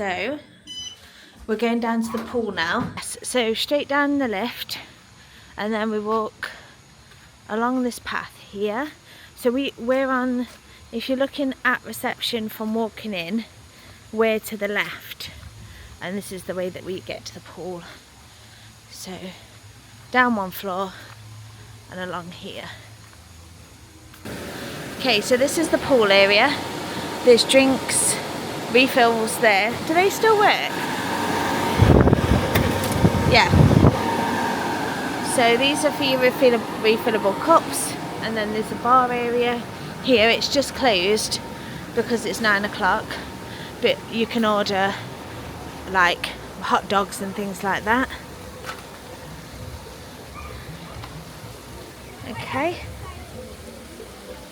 So we're going down to the pool now. So straight down the lift, and then we walk along this path here. So we're on, if you're looking at reception from walking in, we're to the left, and this is the way that we get to the pool. So down one floor and along here. Okay, so this is the pool area. There's drinks, refills there. Do they still work? Yeah. So these are for your refillable cups, and then there's a bar area here. It's just closed because it's 9 o'clock, but you can order like hot dogs and things like that. Okay,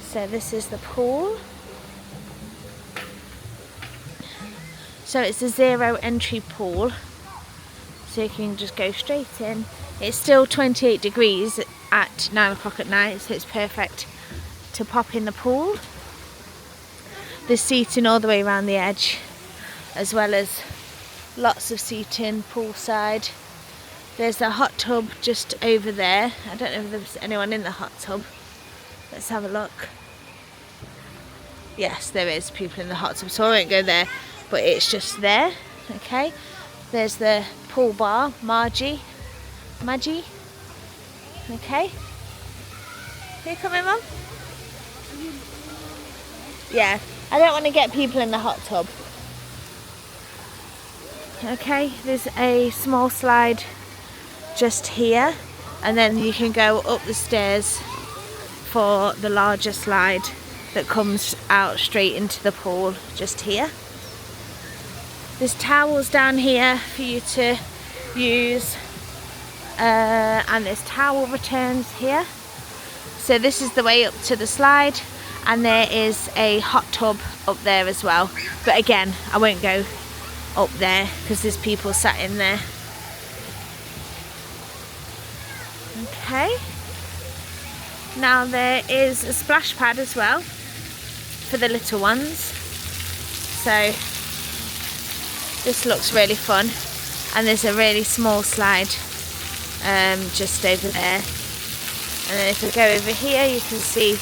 so this is the pool. So it's a zero entry pool, so you can just go straight in. It's still 28 degrees at 9 o'clock at night, so it's perfect to pop in the pool. There's seating all the way around the edge, as well as lots of seating poolside. There's a hot tub just over there. I don't know if there's anyone in the hot tub. Let's have a look. Yes, there is people in the hot tub, so I won't go there, but it's just there. Okay, there's the pool bar, Maji. Okay, are you coming, Mum? Yeah, I don't want to get people in the hot tub. Okay, there's a small slide just here, and then you can go up the stairs for the larger slide that comes out straight into the pool just here. There's towels down here for you to use, and there's towel returns here. So this is the way up to the slide, and there is a hot tub up there as well, but again I won't go up there because there's people sat in there. Okay, now there is a splash pad as well for the little ones, so this looks really fun. And there's a really small slide just over there, and then if we go over here you can see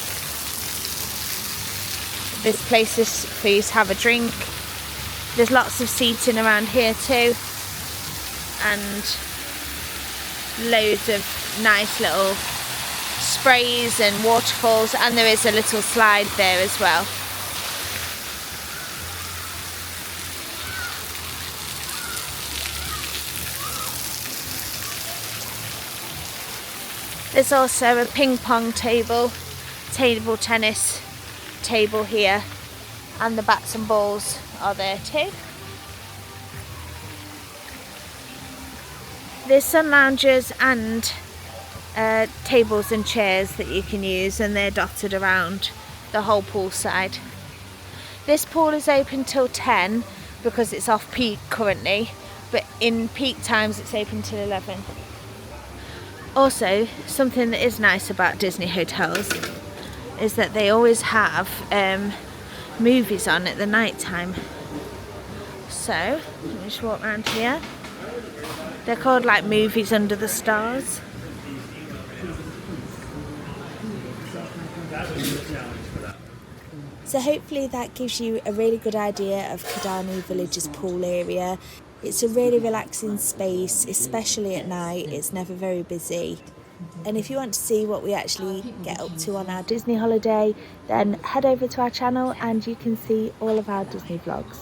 this place is for you to have a drink. There's lots of seating around here too, and loads of nice little sprays and waterfalls, and there is a little slide there as well. There's also a ping pong table, table tennis table here, and the bats and balls are there too. There's sun loungers and tables and chairs that you can use, and they're dotted around the whole pool side. This pool is open till 10 because it's off peak currently, but in peak times it's open till 11. Also, something that is nice about Disney hotels is that they always have movies on at the night time. So let me just walk around here. They're called like movies under the stars. So hopefully that gives you a really good idea of Kidani Village's pool area. It's a really relaxing space, especially at night. It's never very busy. And if you want to see what we actually get up to on our Disney holiday, then head over to our channel and you can see all of our Disney vlogs.